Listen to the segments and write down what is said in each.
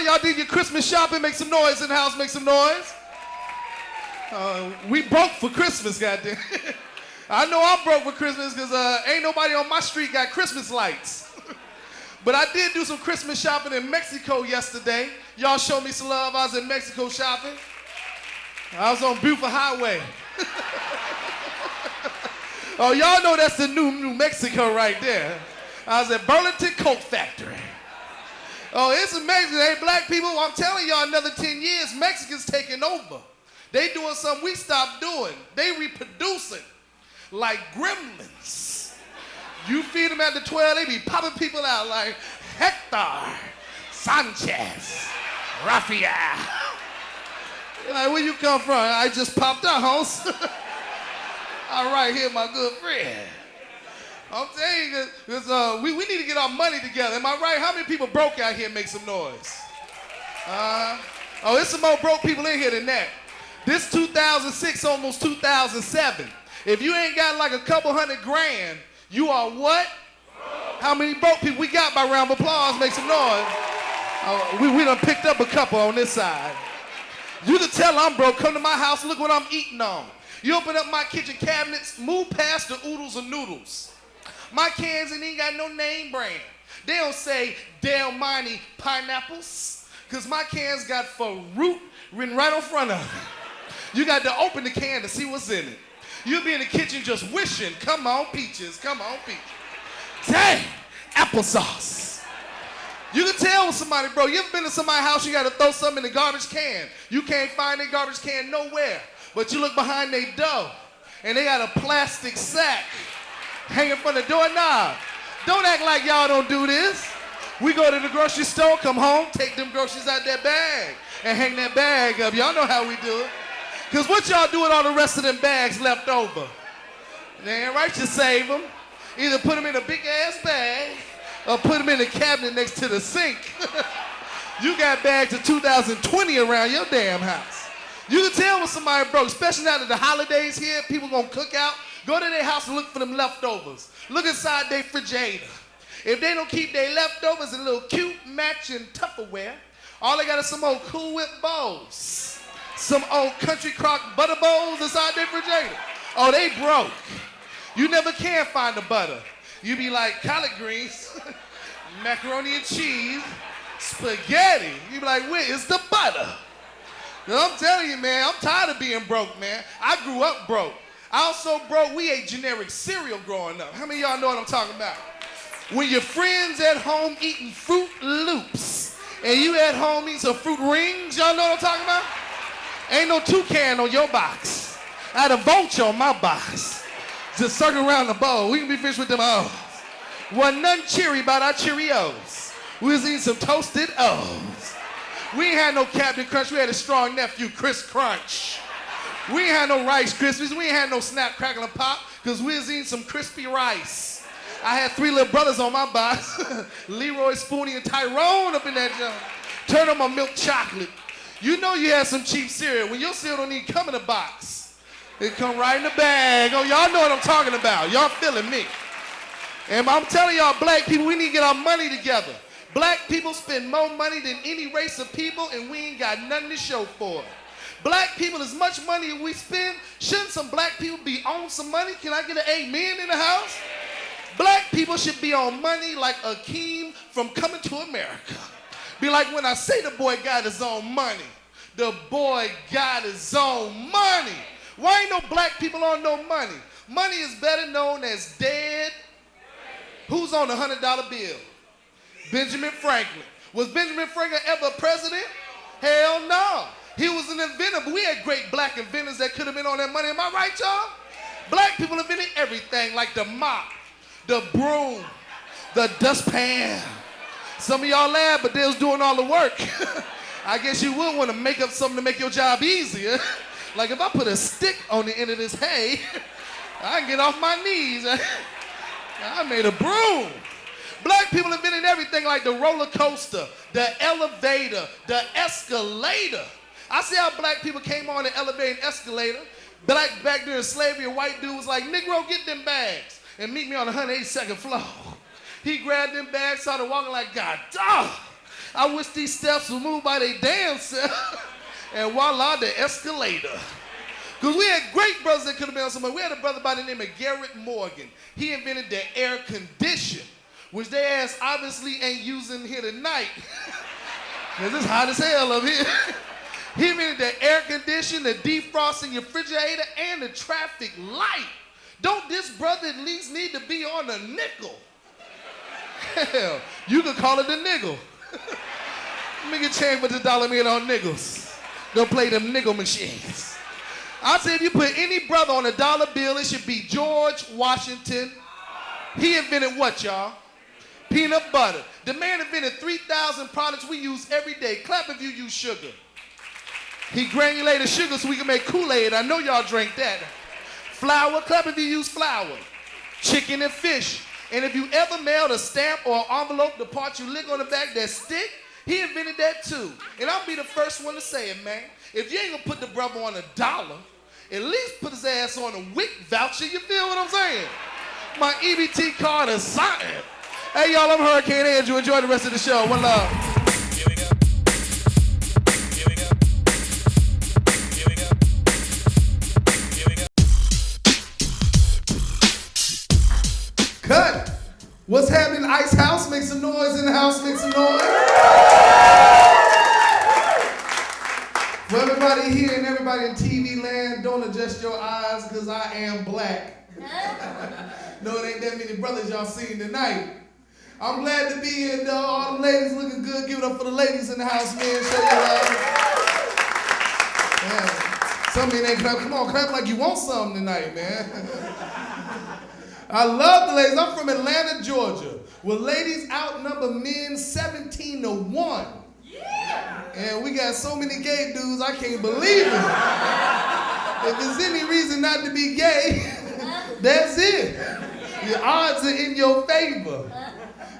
Y'all did your Christmas shopping? Make some noise in the house, make some noise. We broke for Christmas, goddamn. I know I'm broke for Christmas because ain't nobody on my street got Christmas lights. But I did do some Christmas shopping in Mexico yesterday. Y'all showed me some love. I was in Mexico shopping. I was on Buford Highway. Oh, y'all know that's the New Mexico right there. I was at Burlington Coat Factory. Oh, it's amazing. Hey, black people, I'm telling y'all, another 10 years, Mexicans taking over. They doing something we stopped doing. They reproducing like gremlins. You feed them at the 12, they be popping people out like Hector, Sanchez, Raphael. You're like, where you come from? I just popped out, host. All right, here, my good friend. I'm telling you, because we need to get our money together. Am I right? How many people broke out here? Make some noise. Oh, there's some more broke people in here than that. This 2006, almost 2007. If you ain't got like a couple $100 grand, you are what? How many broke people we got by round of applause? Make some noise. We done picked up a couple on this side. You can tell I'm broke. Come to my house, look what I'm eating on. You open up my kitchen cabinets, move past the oodles of noodles. My cans ain't got no name brand. They don't say Del Monte pineapples, because my cans got Farouk written right on front of it. You got to open the can to see what's in it. You'll be in the kitchen just wishing, come on, peaches, come on, peaches. Dang, applesauce. You can tell with somebody, bro. You ever been to somebody's house, you got to throw something in the garbage can. You can't find their garbage can nowhere. But you look behind their door, and they got a plastic sack hanging from the doorknob. Don't act like y'all don't do this. We go to the grocery store, come home, take them groceries out that bag, and hang that bag up. Y'all know how we do it. Because what y'all do with all the rest of them bags left over? They ain't right, you save them. Either put them in a big-ass bag or put them in the cabinet next to the sink. You got bags of 2020 around your damn house. You can tell when somebody broke, especially now that the holidays here, people gonna cook out. Go to their house and look for them leftovers. Look inside their refrigerator. If they don't keep their leftovers in little cute matching Tupperware, all they got is some old Cool Whip bowls. Some old Country Crock butter bowls inside their refrigerator. Oh, they broke. You never can find the butter. You be like collard greens, macaroni and cheese, spaghetti. You be like, where is the butter? I'm telling you, man, I'm tired of being broke, man. I grew up broke. I also broke, we ate generic cereal growing up. How many of y'all know what I'm talking about? When your friends at home eating Fruit Loops and you at home eating some fruit rings, y'all know what I'm talking about? Ain't no toucan on your box. I had a vulture on my box. Just circle around the bowl. We can be finished with them O's. Wasn't nothing cheery about our Cheerios. We was eating some toasted O's. We ain't had no Captain Crunch. We had a strong nephew, Chris Crunch. We ain't had no Rice Krispies. We ain't had no Snap, Crackle, and Pop because we was eating some crispy rice. I had 3 little brothers on my box. Leroy, Spoonie, and Tyrone up in that junk. Turn on my milk chocolate. You know you had some cheap cereal. When your cereal don't even come in a box, it come right in the bag. Oh, y'all know what I'm talking about. Y'all feeling me. And I'm telling y'all, black people, we need to get our money together. Black people spend more money than any race of people, and we ain't got nothing to show for it. Black people, as much money as we spend, shouldn't some black people be on some money? Can I get an amen in the house? Black people should be on money like Akeem from Coming to America. Be like, when I say the boy got his own money, the boy got his own money. Why ain't no black people on no money? Money is better known as dead. Who's on the $100 bill? Benjamin Franklin. Was Benjamin Franklin ever a president? Hell no. He was an inventor, but we had great black inventors that could have been on that money. Am I right, y'all? Black people invented everything, like the mop, the broom, the dustpan. Some of y'all laugh, but they was doing all the work. I guess you would want to make up something to make your job easier. Like if I put a stick on the end of this hay, I can get off my knees. I made a broom. Black people invented everything like the roller coaster, the elevator, the escalator. I see how black people came on the elevator and escalator. Back during slavery, a white dude was like, Negro, get them bags and meet me on the 182nd floor. He grabbed them bags, started walking like, God, dog, I wish these steps would move by their damn self. And voila, the escalator. Because we had great brothers that could have been on somebody. We had a brother by the name of Garrett Morgan. He invented the air condition, which they ass obviously ain't using here tonight. Because it's hot as hell up here. He invented the air condition, the defrosting your refrigerator, and the traffic light. Don't this brother at least need to be on a nickel? Hell, you could call it a nickel. Let me get change for the dollar man on nickels. Go play them nickel machines. I'll say if you put any brother on a dollar bill, it should be George Washington. He invented what, y'all? Peanut butter. The man invented 3,000 products we use every day. Clap if you use sugar. He granulated sugar so we can make Kool-Aid. I know y'all drink that. Flour. Clap if you use flour. Chicken and fish. And if you ever mailed a stamp or an envelope, the part you lick on the back that stick, he invented that too. And I'll be the first one to say it, man. If you ain't gonna put the brother on $1, at least put his ass on a WIC voucher. You feel what I'm saying? My EBT card is something. Hey, y'all, I'm Hurricane Andrew. Enjoy the rest of the show. One love. Here we go. Here we go. Here we go. Here we go. Cut. What's happening? Ice House, make some noise in the house, make some noise. For everybody here and everybody in TV land, don't adjust your eyes because I am black. No, it ain't that many brothers y'all seen tonight. I'm glad to be here, though. All the ladies looking good. Give it up for the ladies in the house, man. Show your love. Yeah. Some of you ain't clap. Come on, clap like you want something tonight, man. I love the ladies. I'm from Atlanta, Georgia, where ladies outnumber men 17-1. Yeah. And we got so many gay dudes, I can't believe it. If there's any reason not to be gay, that's it. Your odds are in your favor.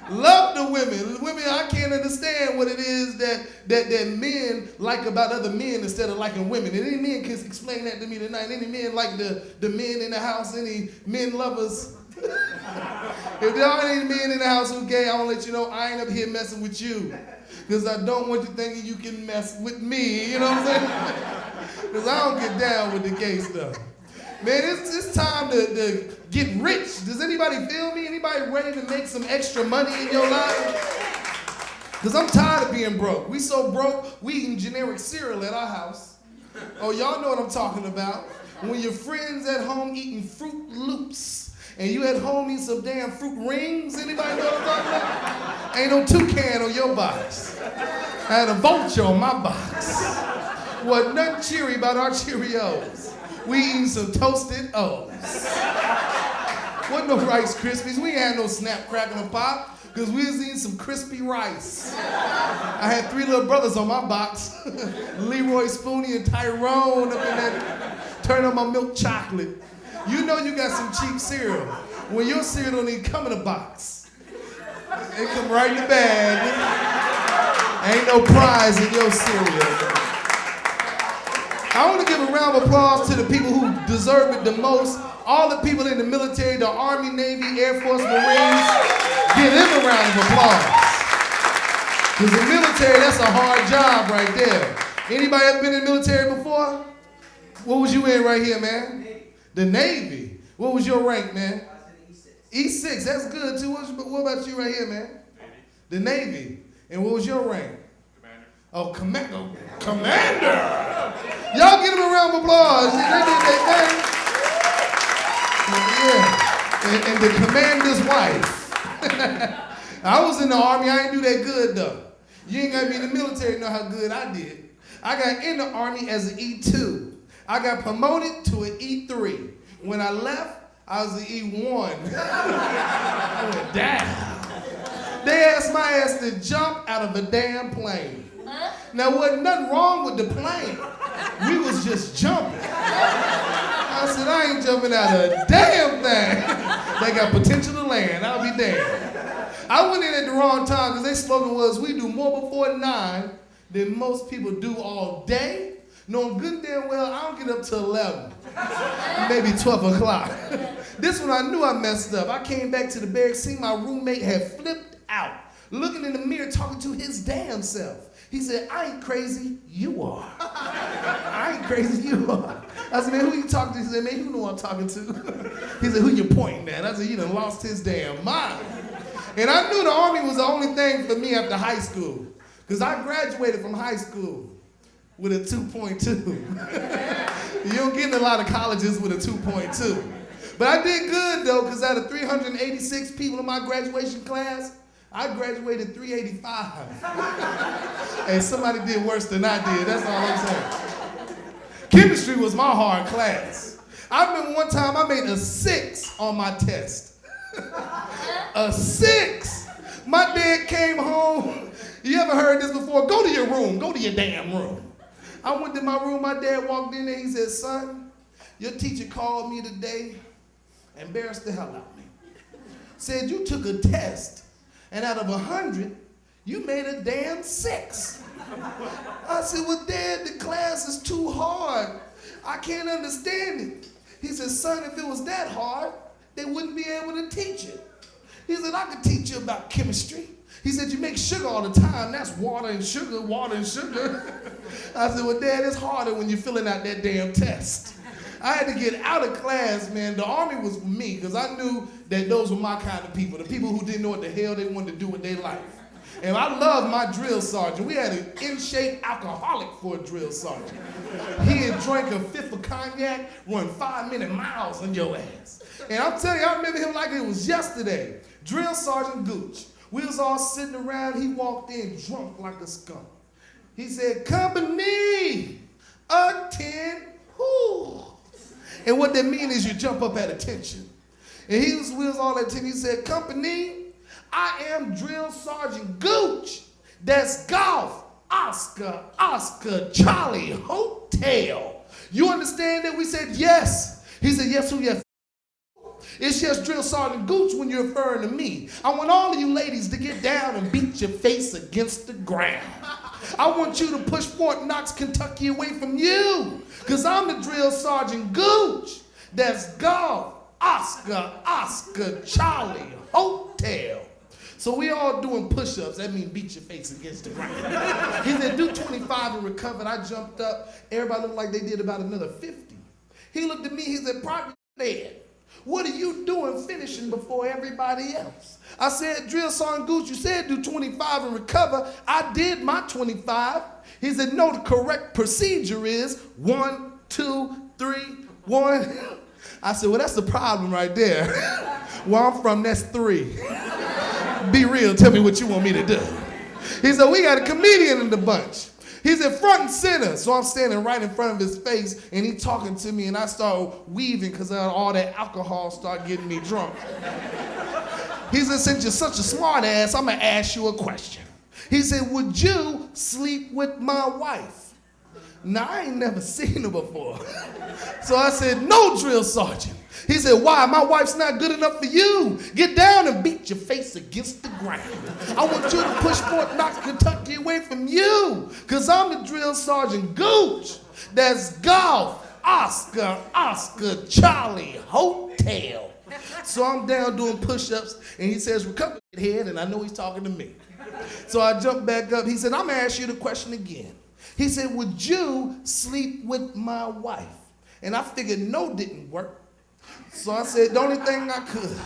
Love the women. Women, I can't understand what it is that men like about other men instead of liking women. And any men can explain that to me tonight. Any men like the men in the house? Any men lovers? If there aren't any men in the house who gay, I want to let you know I ain't up here messing with you. Because I don't want you thinking you can mess with me. You know what I'm saying? Because I don't get down with the gay stuff. Man, it's time to get rich. Does anybody feel me? Anybody ready to make some extra money in your life? Because I'm tired of being broke. We so broke, we eating generic cereal at our house. Oh, y'all know what I'm talking about. When your friends at home eating Fruit Loops, and you at home eating some damn fruit rings. Anybody know what I'm talking about? Ain't no toucan on your box. I had a vulture on my box. Wasn't nothing cheery about our Cheerios. We eating some toasted O's. Wasn't no Rice Krispies. We ain't had no Snap, Crackle, and Pop, because we was eating some crispy rice. I had 3 little brothers on my box. Leroy, Spoonie, and Tyrone up in that. Turn on my milk chocolate. You know you got some cheap cereal when your cereal don't even come in a box. It come right in the bag. Ain't no prize in your cereal. I want to give a round of applause to the people who deserve it the most. All the people in the military, the Army, Navy, Air Force, Marines. Give them a round of applause. Because the military, that's a hard job right there. Anybody ever been in the military before? What was you in right here, man? The Navy. What was your rank, man? I said E6. E6, that's good too. What about you right here, man? Navy. The Navy. And what was your rank? Commander. Oh, Commander. Y'all give them a round of applause. They did their thing. Yeah. And the commander's wife. I was in the Army. I ain't do that good, though. You ain't got to be in the military to know how good I did. I got in the Army as an E2. I got promoted to an E3. When I left, I was an E1. I went down. They asked my ass to jump out of a damn plane. Now, wasn't nothing wrong with the plane. We was just jumping. I said, I ain't jumping out of a damn thing. They got potential to land. I'll be damned. I went in at the wrong time because their slogan was, we do more before 9 than most people do all day. Knowing good and damn well, I don't get up till 11, maybe 12 o'clock. This one I knew I messed up. I came back to the barracks, seen my roommate had flipped out. looking in the mirror, talking to his damn self. He said, I ain't crazy, you are. I ain't crazy, you are. I said, man, who you talking to? He said, man, you know who I'm talking to. He said, who you pointing at? I said, you done lost his damn mind. And I knew the Army was the only thing for me after high school, because I graduated from high school with a 2.2. You don't get in a lot of colleges with a 2.2. But I did good, though, because out of 386 people in my graduation class, I graduated 385. And somebody did worse than I did, that's all I'm saying. Chemistry was my hard class. I remember one time I made a 6 on my test. A 6! My dad came home. You ever heard this before? Go to your room, go to your damn room. I went to my room, my dad walked in there, he said, son, your teacher called me today, embarrassed the hell out of me. Said you took a test, and out of 100, you made a damn 6. I said, well, Dad, the class is too hard. I can't understand it. He said, son, if it was that hard, they wouldn't be able to teach it. He said, I could teach you about chemistry. He said, you make sugar all the time. That's water and sugar, water and sugar. I said, well, Dad, it's harder when you're filling out that damn test. I had to get out of class, man. The Army was for me, because I knew that those were my kind of people, the people who didn't know what the hell they wanted to do with their life. And I loved my drill sergeant. We had an in-shape alcoholic for a drill sergeant. He had drank a fifth of cognac, run 5-minute miles on your ass. And I'm telling you, I remember him like it was yesterday. Drill Sergeant Gooch. We was all sitting around. He walked in drunk like a skunk. He said, company, attend, whoo. And what that means is you jump up at attention. And we was all at attention. He said, company, I am Drill Sergeant Gooch. That's golf, Oscar, Charlie, hotel. You understand that? We said, yes. He said, yes, who, yes. It's just Drill Sergeant Gooch when you're referring to me. I want all of you ladies to get down and beat your face against the ground. I want you to push Fort Knox, Kentucky away from you, because I'm the Drill Sergeant Gooch. That's golf, Oscar, Charlie, hotel. So we all doing push-ups. That means beat your face against the ground. He said, do 25 and recover. And I jumped up. Everybody looked like they did about another 50. He looked at me. He said, probably dead. What are you doing finishing before everybody else? I said, Drill Sergeant Gooch, you said do 25 and recover. I did my 25. He said, no, the correct procedure is 1, 2, 3, 1. I said, well, that's the problem right there. Where I'm from, that's 3. Be real, tell me what you want me to do. He said, we got a comedian in the bunch. He's in front and center. So I'm standing right in front of his face, and he's talking to me, and I start weaving because all that alcohol started getting me drunk. He said, since you're such a smart ass, I'm going to ask you a question. He said, would you sleep with my wife? Now, I ain't never seen her before. So I said, no, Drill Sergeant. He said, why? My wife's not good enough for you. Get down and beat your face against the ground. I want you to push Fort Knox, Kentucky away from you, because I'm the Drill Sergeant Gooch. That's golf, Oscar, Charlie, hotel. So I'm down doing push-ups, and he says, recover your head, and I know he's talking to me. So I jump back up. He said, I'm going to ask you the question again. He said, would you sleep with my wife? And I figured no didn't work. So I said, the only thing I could.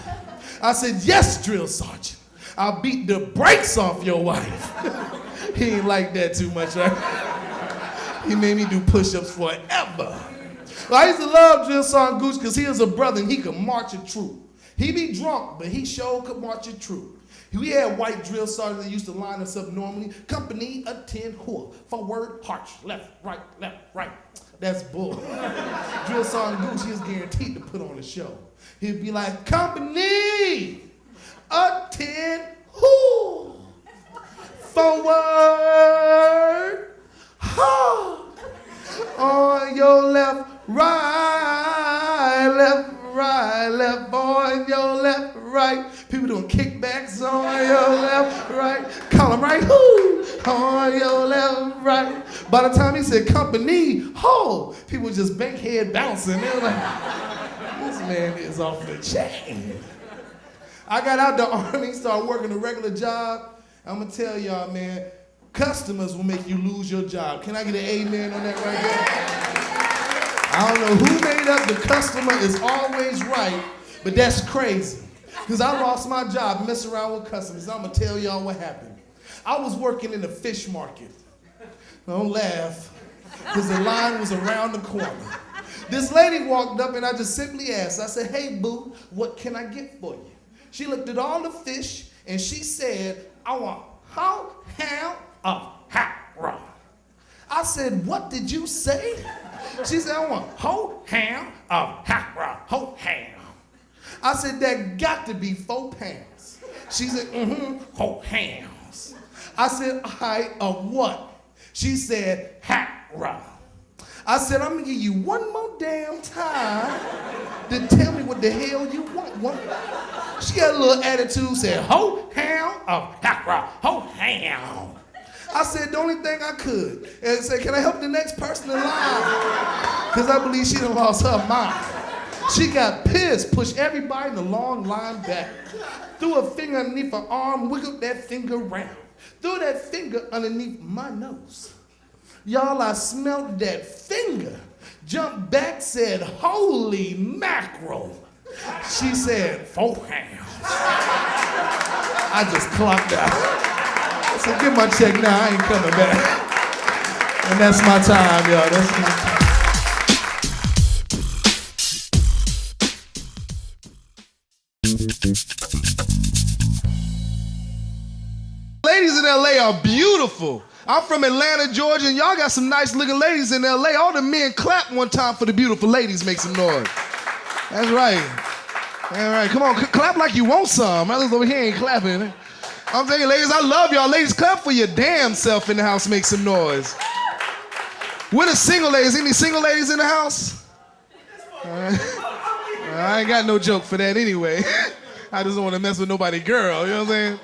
I said, yes, Drill Sergeant. I'll beat the brakes off your wife. He ain't like that too much, right? He made me do push-ups forever. Well, I used to love Drill Sergeant Gooch because he was a brother and he could march a troop. He be drunk, but he sure could march a troop. We had white drill sergeants that used to line us up normally. Company, attend, whore. Forward, march, left, right, left, right. That's bull. Drill Sergeant Gooch, he was guaranteed to put on a show. He'd be like, company, attend, whore. Forward, ha. On your left, right, left, on your left, right. People doing kickbacks on your left, right. Call them right, whoo, on your left, right. By the time he said company, ho, people just bankhead bouncing. They were like, this man is off the chain. I got out the Army, started working a regular job, I'm gonna tell y'all, man, customers will make you lose your job. Can I get an amen on that right there? I don't know who made up the customer is always right, but that's crazy. Because I lost my job messing around with customers. I'm gonna tell y'all what happened. I was working in the fish market. Don't laugh, because the line was around the corner. This lady walked up and I just simply asked, I said, hey boo, what can I get for you? She looked at all the fish and she said, I want whole ham of hot raw. I said, what did you say? She said, I want whole ham of hot raw, whole ham. I said, that got to be 4 pounds. She said, whole hams. I said, all right, of what? She said, hot raw. I said, I'm gonna give you one more damn time to tell me what the hell you want. She got a little attitude, said, whole ham of hot raw, whole ham. I said, the only thing I could, and said, can I help the next person in line? Because I believe she done lost her mind. She got pissed, pushed everybody in the long line back, threw a finger underneath her arm, wiggled that finger around, threw that finger underneath my nose. Y'all, I smelled that finger, jumped back, said, holy mackerel. She said, 4 pounds. I just clocked out. I said, get my check now, I ain't coming back. And that's my time, y'all, that's my time. Ladies in LA are beautiful. I'm from Atlanta, Georgia, and y'all got some nice looking ladies in LA. All the men clap one time for the beautiful ladies, make some noise. That's right. All right, come on, clap like you want some. Others over here ain't clapping. I'm saying, ladies, I love y'all. Ladies, clap for your damn self in the house, make some noise. Where the single ladies? Any single ladies in the house? I ain't got no joke for that anyway. I just don't want to mess with nobody girl, you know what I'm saying?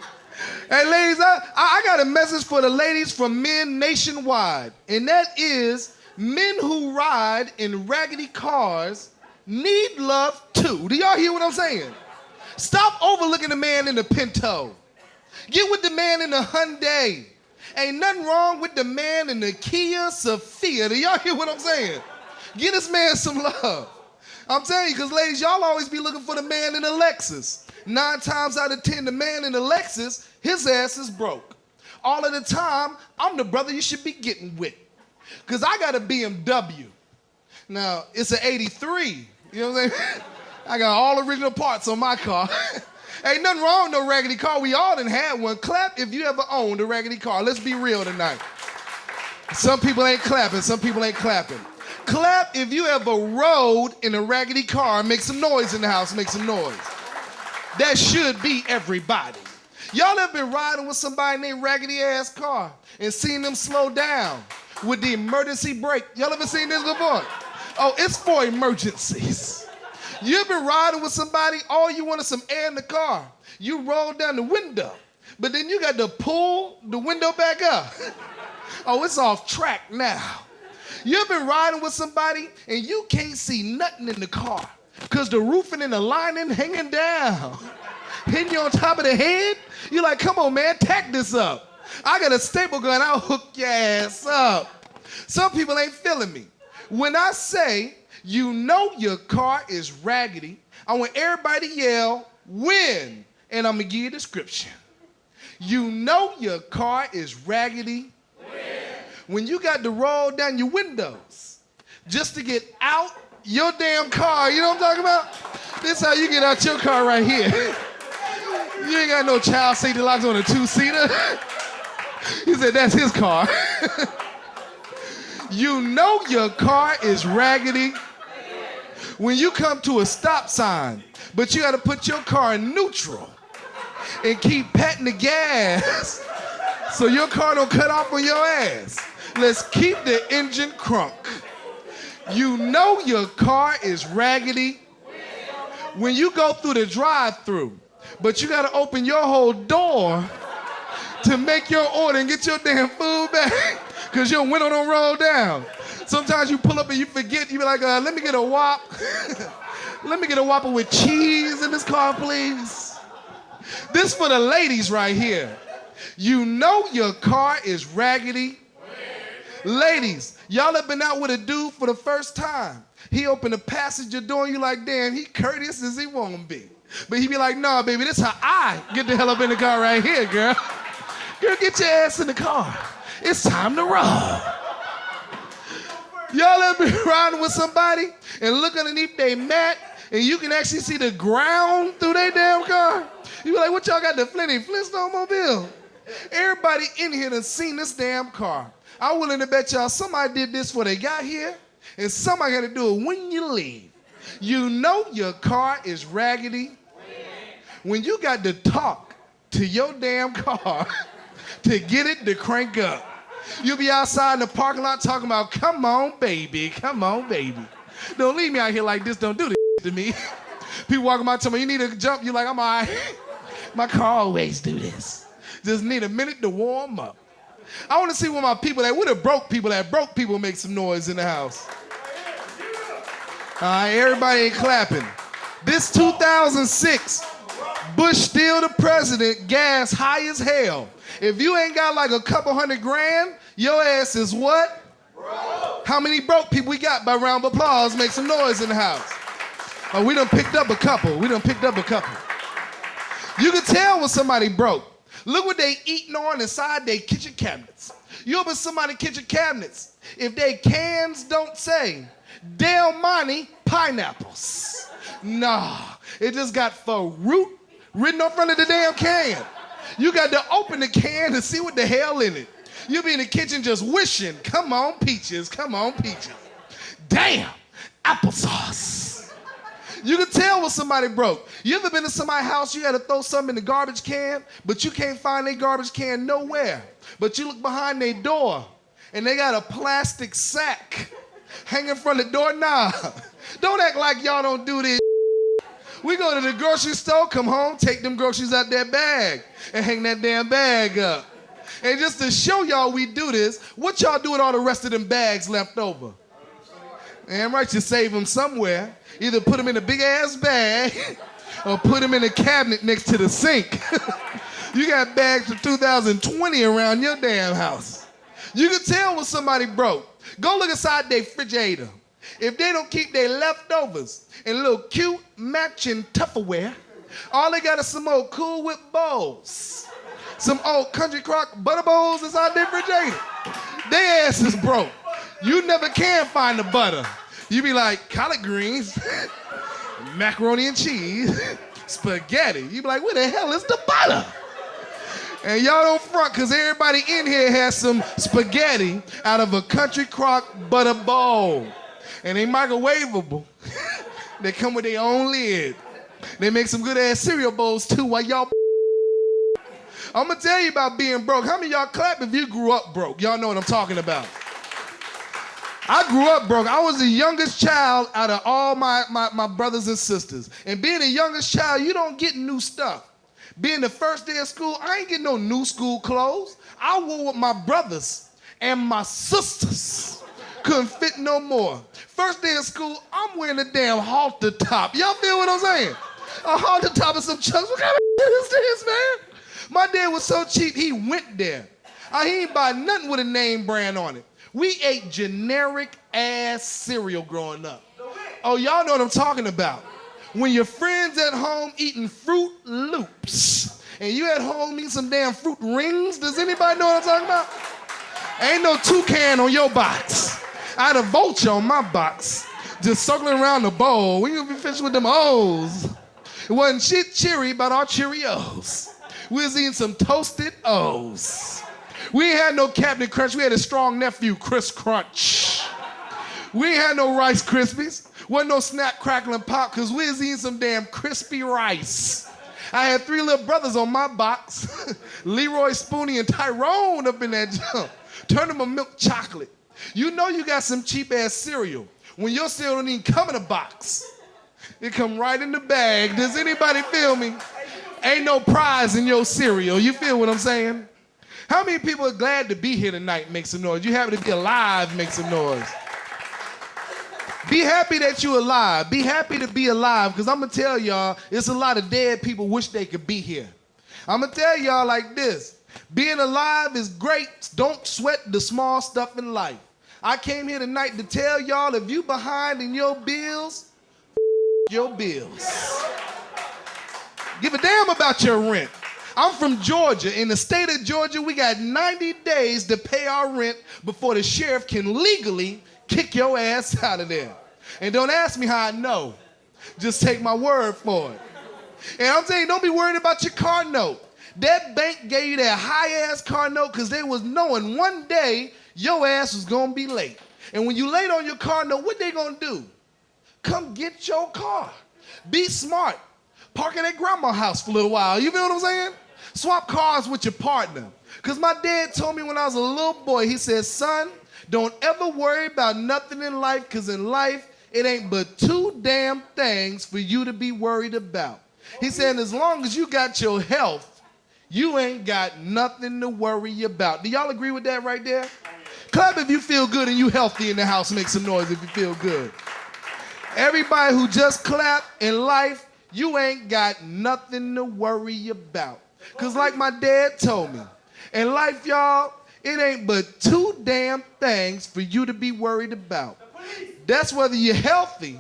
Hey, ladies, I got a message for the ladies from men nationwide, and that is men who ride in raggedy cars need love too. Do y'all hear what I'm saying? Stop overlooking the man in the Pinto. Get with the man in the Hyundai. Ain't nothing wrong with the man in the Kia Sophia. Do y'all hear what I'm saying? Get this man some love. I'm telling you, because ladies, y'all always be looking for the man in the Lexus. 9 times out of 10, the man in the Lexus, his ass is broke. All of the time, I'm the brother you should be getting with. Because I got a BMW. Now, it's an 83. You know what I'm saying? I got all original parts on my car. Ain't nothing wrong with no raggedy car. We all done had one. Clap if you ever owned a raggedy car. Let's be real tonight. Some people ain't clapping. Some people ain't clapping. Clap if you ever rode in a raggedy car. Make some noise in the house. Make some noise. That should be everybody. Y'all ever been riding with somebody in their raggedy ass car and seen them slow down with the emergency brake? Y'all ever seen this before? Oh, it's for emergencies. You ever been riding with somebody, all you want is some air in the car. You roll down the window, but then you got to pull the window back up. Oh, it's off track now. You ever been riding with somebody and you can't see nothing in the car because the roofing and the lining hanging down, hitting you on top of the head? You're like, come on, man, tack this up. I got a staple gun, I'll hook your ass up. Some people ain't feeling me. When I say, you know your car is raggedy, I want everybody to yell, win, and I'm gonna give you a description. You know your car is raggedy. Win. When you got to roll down your windows just to get out your damn car, you know what I'm talking about? This is how you get out your car right here. You ain't got no child safety locks on a 2-seater. He said that's his car. You know your car is raggedy when you come to a stop sign, but you gotta put your car in neutral and keep patting the gas so your car don't cut off on your ass. Let's keep the engine crunk. You know your car is raggedy when you go through the drive-thru, but you gotta open your whole door to make your order and get your damn food back because your window don't roll down. Sometimes you pull up and you forget, you be like, let me get a Whop. Let me get a Whopper with cheese in this car, please. This for the ladies right here. You know your car is raggedy. Ladies, y'all have been out with a dude for the first time. He opened the passenger door and you like, damn, he courteous as he wanna be. But he be like, nah, baby, this how I get the hell up in the car right here, girl. Girl, get your ass in the car. It's time to roll. Y'all ever been riding with somebody and look underneath their mat and you can actually see the ground through their damn car? You be like, what y'all got, the Flinty Flintstone mobile? Everybody in here done seen this damn car. I'm willing to bet y'all somebody did this before they got here and somebody got to do it when you leave. You know your car is raggedy when you got to talk to your damn car to get it to crank up. You'll be outside in the parking lot talking about, come on, baby, come on, baby. Don't leave me out here like this, don't do this to me. People walking by telling me, you need to jump, you're like, I'm all right. My car always do this. Just need a minute to warm up. I want to see what my people what the broke people make some noise in the house. All right, everybody ain't clapping. This 2006, Bush still the president, gas high as hell. If you ain't got like a couple $100,000, your ass is what? Broke. How many broke people we got by round of applause? Make some noise in the house. Oh, we done picked up a couple. You can tell when somebody broke. Look what they eating on inside their kitchen cabinets. You open somebody's kitchen cabinets. If they cans don't say, Del Monte pineapples. Nah, it just got fruit written on front of the damn can. You got to open the can to see what the hell in it. You be in the kitchen just wishing, come on peaches, come on peaches. Damn, applesauce. You can tell when somebody broke. You ever been to somebody's house, you had to throw something in the garbage can, but you can't find their garbage can nowhere. But you look behind their door, and they got a plastic sack hanging from the door. Nah, don't act like y'all don't do this. We go to the grocery store, come home, take them groceries out that bag, and hang that damn bag up. And just to show y'all we do this, what y'all do with all the rest of them bags left over? Damn right, you save them somewhere. Either put them in a big-ass bag or put them in a cabinet next to the sink. You got bags from 2020 around your damn house. You can tell when somebody broke. Go look inside their refrigerator. If they don't keep their leftovers in little cute matching Tupperware, all they got is some old Cool Whip bowls. Some old Country Crock butter bowls inside their refrigerator. Their ass is broke. You never can find the butter. You be like, collard greens, macaroni and cheese, spaghetti. You be like, where the hell is the butter? And y'all don't front, because everybody in here has some spaghetti out of a Country Crock butter bowl. And they microwavable. They come with their own lid. They make some good ass cereal bowls too while y'all I'm gonna tell you about being broke. How many of y'all clap if you grew up broke? Y'all know what I'm talking about. I grew up broke. I was the youngest child out of all my brothers and sisters. And being the youngest child, you don't get new stuff. Being the first day of school, I ain't getting no new school clothes. I wore what my brothers and my sisters couldn't fit no more. First day of school, I'm wearing a damn halter top. Y'all feel what I'm saying? A halter top and some chucks. What kind of shit is this, man? My dad was so cheap, he went there. He ain't buy nothing with a name brand on it. We ate generic ass cereal growing up. Oh, y'all know what I'm talking about. When your friends at home eating Fruit Loops and you at home eating some damn fruit rings, does anybody know what I'm talking about? Ain't no toucan on your box. I had a vulture on my box, just circling around the bowl. We gonna be finished with them O's. It wasn't shit cheery about our Cheerios. We was eating some toasted O's. We ain't had no Captain Crunch. We had a strong nephew, Chris Crunch. We ain't had no Rice Krispies. Wasn't no Snap, Crackle, and Pop, because we was eating some damn crispy rice. I had 3 little brothers on my box. Leroy, Spoonie, and Tyrone up in that jump. Turn them a milk chocolate. You know you got some cheap-ass cereal when your cereal don't even come in a box. It come right in the bag. Does anybody feel me? Ain't no prize in your cereal. You feel what I'm saying? How many people are glad to be here tonight? Make some noise. You happy to be alive? Make some noise. Be happy that you're alive. Be happy to be alive, because I'm going to tell y'all, it's a lot of dead people wish they could be here. I'm going to tell y'all like this. Being alive is great. Don't sweat the small stuff in life. I came here tonight to tell y'all if you behind in your bills, your bills. Give a damn about your rent. I'm from Georgia. In the state of Georgia, we got 90 days to pay our rent before the sheriff can legally kick your ass out of there. And don't ask me how I know. Just take my word for it. And I'm saying, don't be worried about your car note. That bank gave you that high-ass car note because they was knowing one day your ass was going to be late. And when you late on your car note, what they going to do? Come get your car. Be smart. Park at grandma's house for a little while. You feel what I'm saying? Swap cars with your partner. Because my dad told me when I was a little boy, he said, son, don't ever worry about nothing in life because in life, it ain't but two damn things for you to be worried about. He said, as long as you got your health, you ain't got nothing to worry about. Do y'all agree with that right there? Clap if you feel good and you healthy in the house. Make some noise if you feel good. Everybody who just clapped in life, you ain't got nothing to worry about. Because like my dad told me, in life, y'all, it ain't but two damn things for you to be worried about. That's whether you're healthy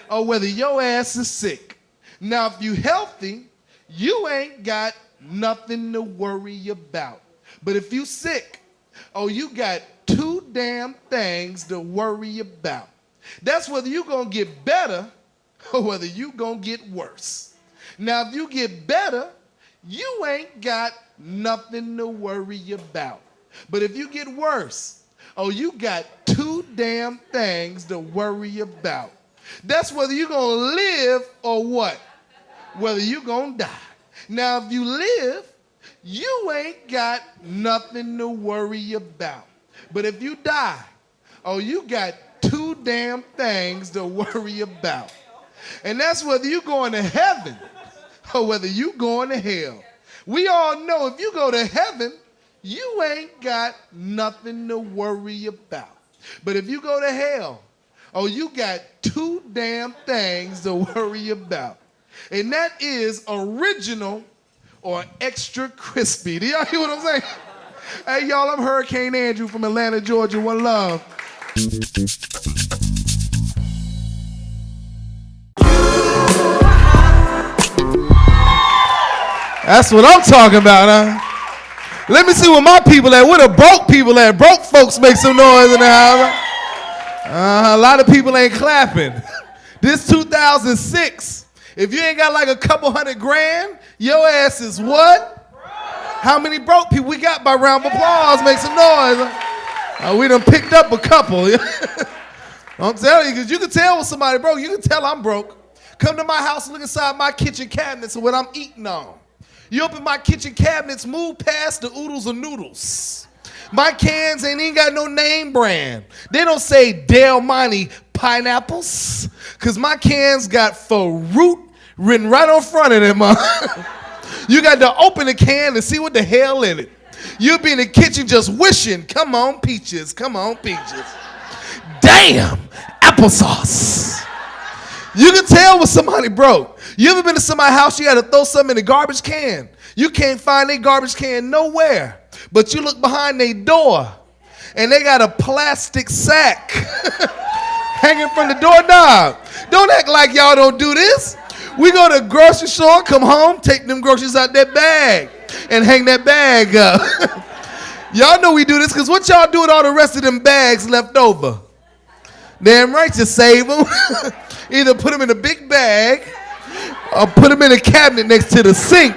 or whether your ass is sick. Now, if you healthy, you ain't got nothing to worry about. But if you sick, oh, you got two damn things to worry about. That's whether you gonna get better or whether you gonna get worse. Now, if you get better, you ain't got nothing to worry about. But if you get worse, oh, you got two damn things to worry about. That's whether you gonna live or what? Whether you gonna die. Now, if you live, you ain't got nothing to worry about. But if you die, oh, you got two damn things to worry about. And that's whether you going to heaven or whether you going to hell. We all know if you go to heaven, you ain't got nothing to worry about. But if you go to hell, oh, you got two damn things to worry about. And that is original or extra crispy. Do y'all hear what I'm saying? Hey, y'all, I'm Hurricane Andrew from Atlanta, Georgia. One love. That's what I'm talking about, huh? Let me see where my people at. Where the broke people at? Broke folks make some noise in the house. A lot of people ain't clapping. This 2006. If you ain't got like a couple $100,000, your ass is what? How many broke people we got by round of applause? Make some noise. We done picked up a couple. I'm telling you, because you can tell when somebody broke. You can tell I'm broke. Come to my house and look inside my kitchen cabinets and what I'm eating on. You open my kitchen cabinets, move past the oodles of noodles. My cans ain't even got no name brand. They don't say Del Monte pineapples, because my cans got Fruit written right on front of them. You got to open the can and see what the hell in it. You'll be in the kitchen just wishing, come on, peaches, come on, peaches. Damn, applesauce. You can tell when somebody broke. You ever been to somebody's house, you had to throw something in the garbage can? You can't find their garbage can nowhere. But you look behind their door, and they got a plastic sack hanging from the doorknob. Don't act like y'all don't do this. We go to the grocery store, come home, take them groceries out that bag, and hang that bag up. Y'all know we do this, because what y'all do with all the rest of them bags left over? Damn right you save them. Either put them in a big bag or put them in a cabinet next to the sink.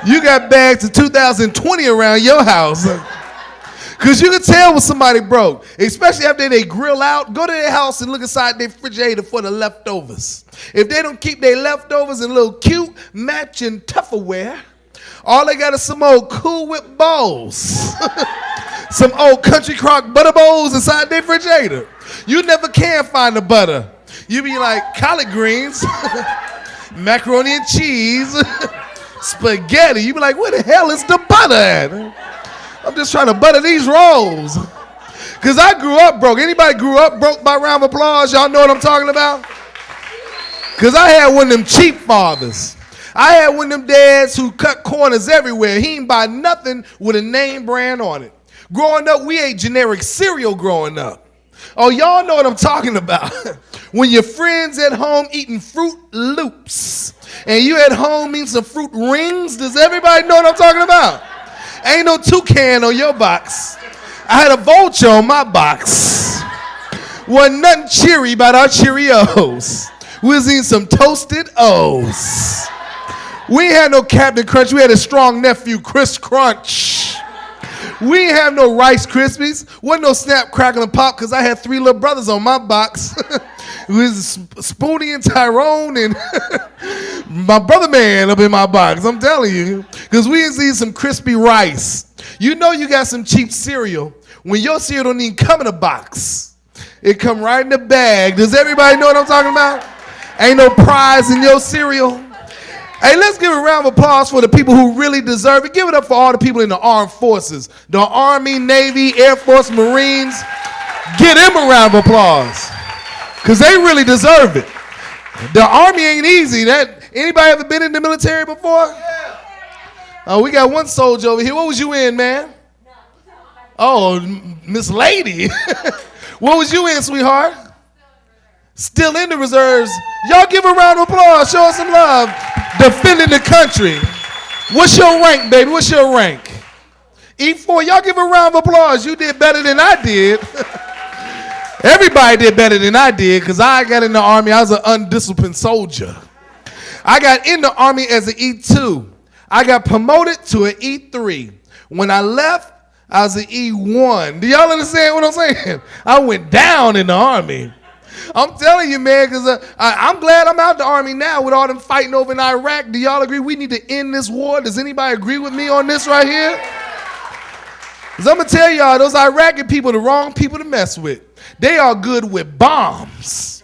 You got bags of 2020 around your house. Because you can tell when somebody broke, especially after they grill out. Go to their house and look inside their refrigerator for the leftovers. If they don't keep their leftovers in little cute matching Tupperware, all they got is some old Cool Whip bowls. Some old Country Crock butter bowls inside their refrigerator. You never can find the butter. You be like collard greens, macaroni and cheese, spaghetti. You be like, where the hell is the butter at? I'm just trying to butter these rolls. Because I grew up broke. Anybody grew up broke by round of applause? Y'all know what I'm talking about? Because I had one of them cheap fathers. I had one of them dads who cut corners everywhere. He ain't buy nothing with a name brand on it. Growing up, we ate generic cereal growing up. Oh, y'all know what I'm talking about. When your friends at home eating Fruit Loops and you at home eating some fruit rings, does everybody know what I'm talking about? Ain't no toucan on your box. I had a vulture on my box. Wasn't nothing cheery about our Cheerios. We was eating some toasted O's. We ain't had no Captain Crunch. We had a strong nephew, Chris Crunch. We ain't have no Rice Krispies. Wasn't no Snap, Crackle, and Pop because I had 3 little brothers on my box. It was Spoonie and Tyrone and my brother man up in my box. I'm telling you. Because we used to eat some crispy rice. You know you got some cheap cereal when your cereal don't even come in a box. It come right in the bag. Does everybody know what I'm talking about? Ain't no prize in your cereal. Hey, let's give a round of applause for the people who really deserve it. Give it up for all the people in the armed forces. The Army, Navy, Air Force, Marines. Give them a round of applause. Because they really deserve it. The Army ain't easy. Anybody ever been in the military before? Oh, we got one soldier over here. What was you in, man? Oh, Miss Lady. What was you in, sweetheart? Still in the reserves. Y'all give a round of applause. Show us some love. Defending the country. What's your rank, baby? What's your rank? E4. Y'all give a round of applause. You did better than I did. Everybody did better than I did because I got in the Army. I was an undisciplined soldier. I got in the Army as an E2. I got promoted to an E3. When I left, I was an E1. Do y'all understand what I'm saying? I went down in the Army. I'm telling you, man, because I'm glad I'm out the Army now with all them fighting over in Iraq. Do y'all agree we need to end this war? Does anybody agree with me on this right here? Because I'm going to tell y'all, those Iraqi people, the wrong people to mess with. They are good with bombs.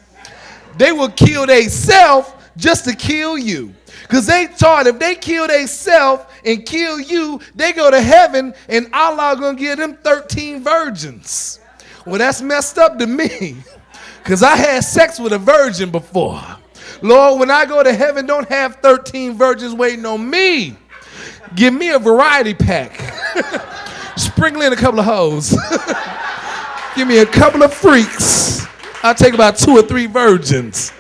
They will kill themselves just to kill you. Because they thought if they kill themselves and kill you, they go to heaven and Allah going to give them 13 virgins. Well, that's messed up to me. Because I had sex with a virgin before. Lord, when I go to heaven, don't have 13 virgins waiting on me. Give me a variety pack. Sprinkle in a couple of hoes. Give me a couple of freaks. I'll take about 2 or 3 virgins.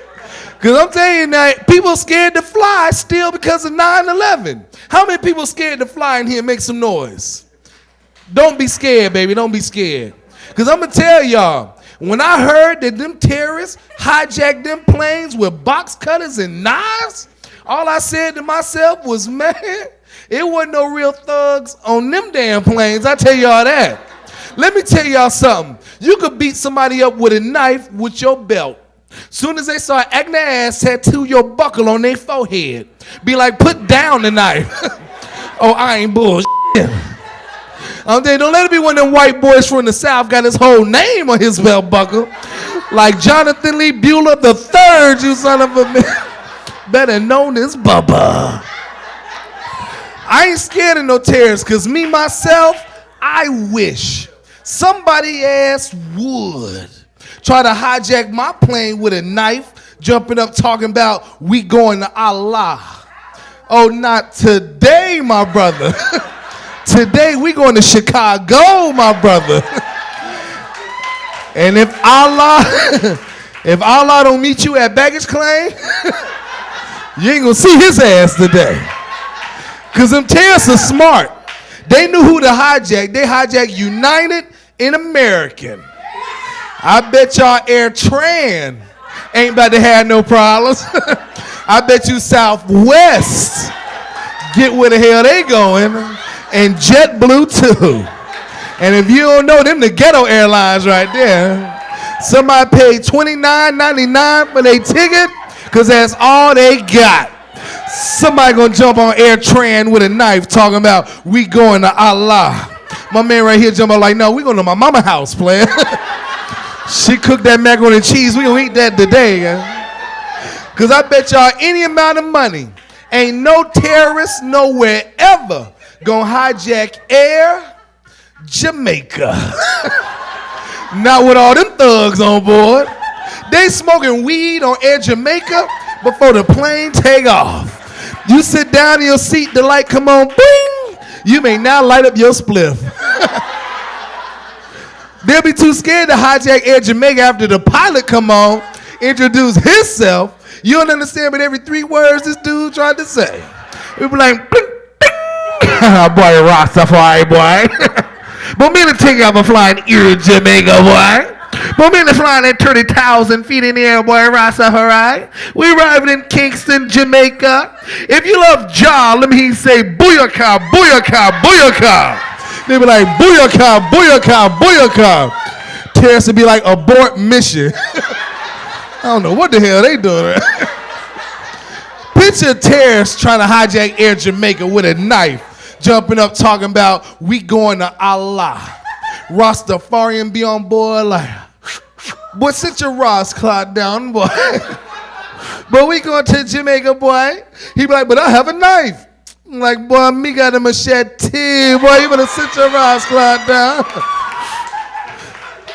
Because I'm telling you now, people scared to fly still because of 9/11. How many people scared to fly in here? Make some noise. Don't be scared, baby. Don't be scared. Because I'm going to tell y'all, when I heard that them terrorists hijacked them planes with box cutters and knives, all I said to myself was, man, it wasn't no real thugs on them damn planes. I tell y'all that. Let me tell y'all something. You could beat somebody up with a knife with your belt. Soon as they start acting their ass, tattoo your buckle on their forehead. Be like, put down the knife. Oh, I ain't bullshit. Don't let it be one of them white boys from the South got his whole name on his belt buckle. Like Jonathan Lee Bueller III, you son of a man. Better known as Bubba. I ain't scared of no terrorists because me, myself, I wish somebody ass would try to hijack my plane with a knife, jumping up talking about we going to Allah. Oh, not today, my brother. Today we going to Chicago, my brother. And if Allah don't meet you at baggage claim, you ain't gonna see his ass today. Because them terrorists are smart. They knew who to hijack. They hijacked United and American. I bet y'all Air Tran ain't about to have no problems. I bet you Southwest get where the hell they going. And JetBlue too. And if you don't know them, the ghetto airlines right there. Somebody paid $29.99 for their ticket because that's all they got. Somebody gonna jump on Air Tran with a knife talking about we going to Allah. My man right here jump out like, no, we going to my mama house, player. She cooked that macaroni and cheese. We gonna eat that today. Because I bet y'all any amount of money, ain't no terrorist nowhere ever gonna hijack Air Jamaica. Not with all them thugs on board. They smoking weed on Air Jamaica before the plane take off. You sit down in your seat, the light come on, bing. You may now light up your spliff. They'll be too scared to hijack Air Jamaica after the pilot come on, introduce himself. You don't understand, but every 3 words this dude tried to say. We'll be like, bing, bing. Boy, Rastafari, boy. But me to take off a flying Air Jamaica, boy. But me to flying at 30,000 feet in the air, boy, Rastafari. We arriving in Kingston, Jamaica. If you love Jah, let me say booyaka, booyaka, booyaka. They be like, booyaka, booyaka, booyaka. Terrorists would be like, abort mission. I don't know what the hell they doing. Picture terrorists trying to hijack Air Jamaica with a knife, jumping up talking about, we going to Allah. Rastafarian be on board like, boy, sit your Ross clock down, boy. But we going to Jamaica, boy. He be like, but I have a knife. I'm like, boy, me got a machete. Boy, you better sit your Ross clock down.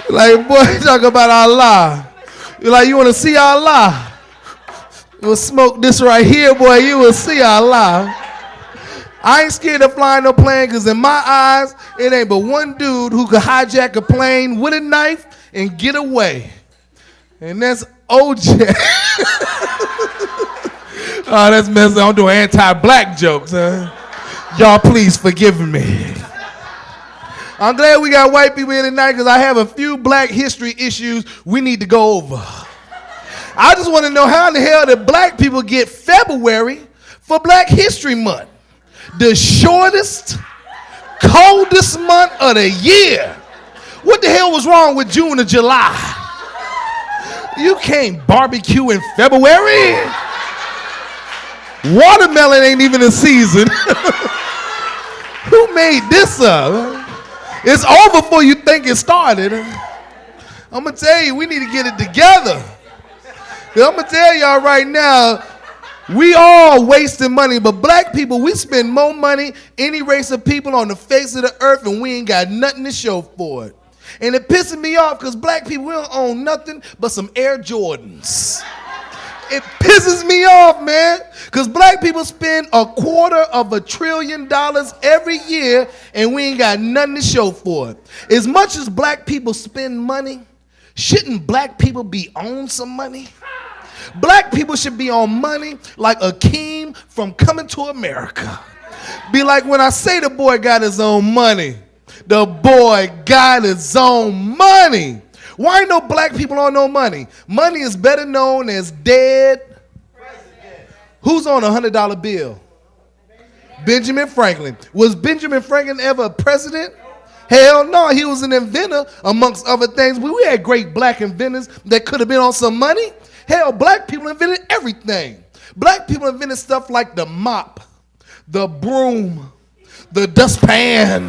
Like, boy, talk about Allah. You're like, you want to see Allah? You will smoke this right here, boy. You will see Allah. I ain't scared of flying no plane because in my eyes, it ain't but one dude who could hijack a plane with a knife and get away. And that's OJ. Oh, that's messed up. I'm doing anti-black jokes, huh? Y'all please forgive me. I'm glad we got white people here tonight because I have a few black history issues we need to go over. I just want to know how in the hell did black people get February for Black History Month? The shortest, coldest month of the year. What the hell was wrong with June or July? You can't barbecue in February. Watermelon ain't even in season. Who made this up? It's over before you think it started. I'm going to tell you, we need to get it together. I'm going to tell y'all right now, we all wasting money, but black people, we spend more money any race of people on the face of the earth, and we ain't got nothing to show for it. And it pisses me off because black people, we don't own nothing but some Air Jordans. It pisses me off, man, because black people spend $250 billion every year, and we ain't got nothing to show for it. As much as black people spend money, shouldn't black people be on some money? Black people should be on money like Akeem from Coming to America. Be like, when I say the boy got his own money, the boy got his own money. Why ain't no black people on no money? Money is better known as dead. President. Who's on a $100 bill? Benjamin Franklin. Was Benjamin Franklin ever a president? Hell no, he was an inventor amongst other things. We had great black inventors that could have been on some money. Hell, black people invented everything. Black people invented stuff like the mop, the broom, the dustpan.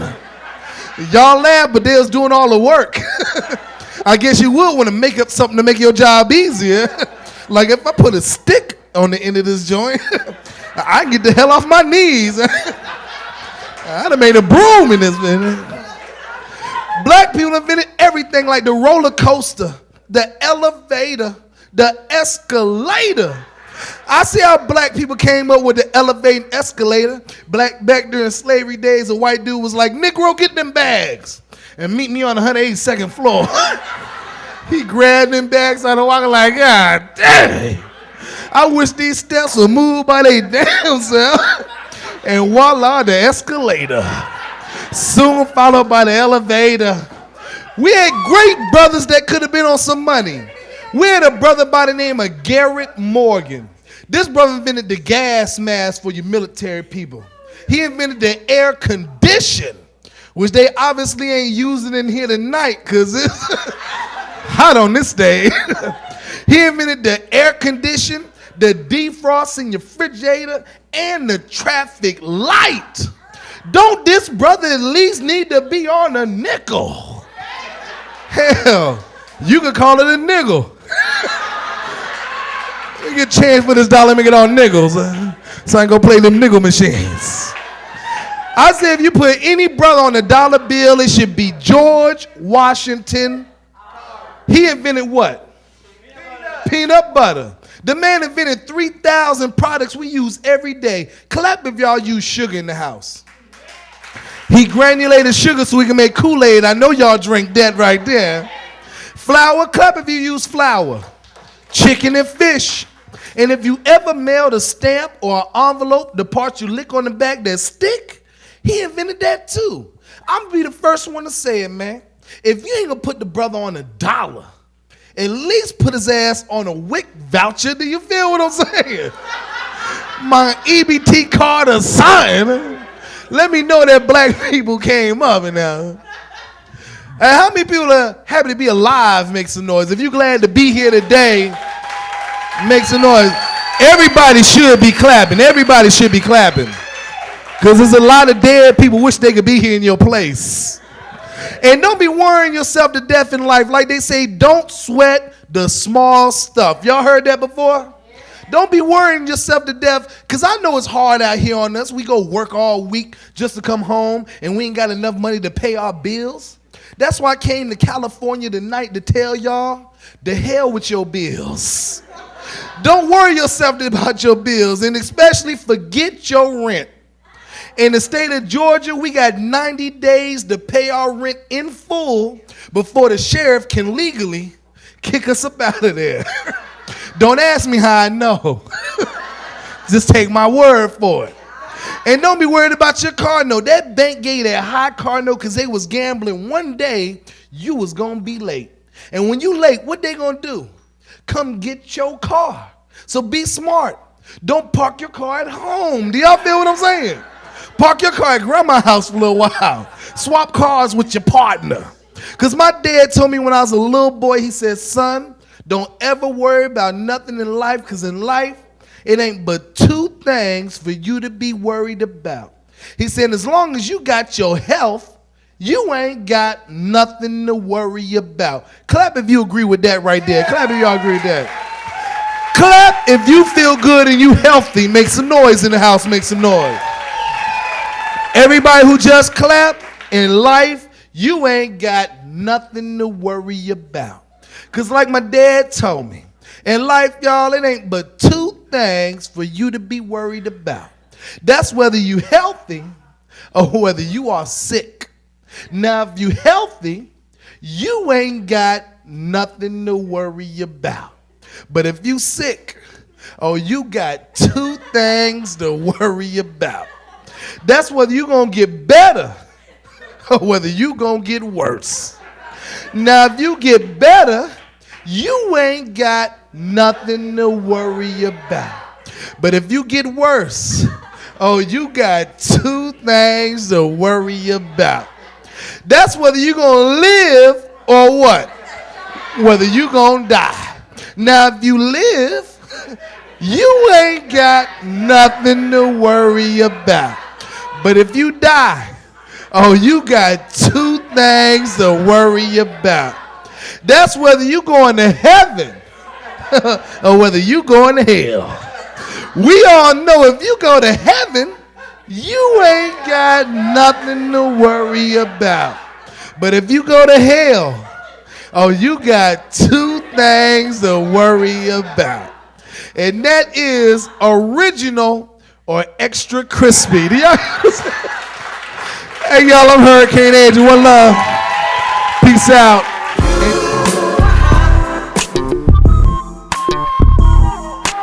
Y'all laugh, but they was doing all the work. I guess you would want to make up something to make your job easier. Like if I put a stick on the end of this joint, I can get the hell off my knees. I'd have made a broom in this minute. Black people invented everything like the roller coaster, the elevator, the escalator. I see how black people came up with the elevating escalator. Back during slavery days, a white dude was like, Negro, get them bags and meet me on the 182nd floor. He grabbed them bags out of walking like, God dang. I wish these steps would move by their damn self. And voila, the escalator. Soon followed by the elevator. We had great brothers that could have been on some money. We had a brother by the name of Garrett Morgan. This brother invented the gas mask for your military people. He invented the air condition, which they obviously ain't using in here tonight because it's hot on this day. He invented the air condition, the defrost in your refrigerator, and the traffic light. Don't this brother at least need to be on a nickel? Hell, you could call it a nickel. You get a chance for this dollar, make it on nickels. So I can go play them nickel machines. I say if you put any brother on a dollar bill, it should be George Washington. He invented what? Peanut butter. The man invented 3,000 products we use every day. Clap if y'all use sugar in the house. He granulated sugar so we can make Kool-Aid. I know y'all drink that right there. Flour, clap if you use flour. Chicken and fish. And if you ever mailed a stamp or an envelope, the part you lick on the back that stick, he invented that too. I'm gonna be the first one to say it, man. If you ain't gonna put the brother on $1, at least put his ass on a WIC voucher. Do you feel what I'm saying? My EBT card or sign. Let me know that black people came up and now. And how many people are happy to be alive? Make some noise. If you're glad to be here today, make some noise. Everybody should be clapping. Everybody should be clapping. Because there's a lot of dead people wish they could be here in your place. And don't be worrying yourself to death in life. Like they say, don't sweat the small stuff. Y'all heard that before? Don't be worrying yourself to death, because I know it's hard out here on us. We go work all week just to come home, and we ain't got enough money to pay our bills. That's why I came to California tonight to tell y'all, the hell with your bills. Don't worry yourself about your bills, and especially forget your rent. In the state of Georgia, we got 90 days to pay our rent in full before the sheriff can legally kick us up out of there. Don't ask me how I know. Just take my word for it. And don't be worried about your car note. That bank gave you that high car note because they was gambling one day you was going to be late. And when you late, what they going to do? Come get your car. So be smart. Don't park your car at home. Do y'all feel what I'm saying? Park your car at grandma's house for a little while. Swap cars with your partner. Because my dad told me when I was a little boy, he said, son, don't ever worry about nothing in life, because in life, it ain't but two things for you to be worried about. He said, as long as you got your health, you ain't got nothing to worry about. Clap if you agree with that right there. Clap if y'all agree with that. Clap if you feel good and you healthy. Make some noise in the house. Make some noise. Everybody who just clapped, in life, you ain't got nothing to worry about. Because like my dad told me, in life, y'all, it ain't but two things for you to be worried about. That's whether you healthy or whether you are sick. Now, if you healthy, you ain't got nothing to worry about. But if you sick, oh, you got two things to worry about. That's whether you going to get better or whether you going to get worse. Now, if you get better, you ain't got nothing to worry about. But if you get worse, oh, you got two things to worry about. That's whether you're going to live or what? Whether you're going to die. Now, if you live, you ain't got nothing to worry about. But if you die, oh, you got two things to worry about. That's whether you're going to heaven or whether you're going to hell. We all know if you go to heaven, you ain't got nothing to worry about. But if you go to hell, oh, you got two things to worry about. And that is original or extra crispy. Do y'all understand? Hey, y'all, I'm Hurricane Andrew. One love. Peace out.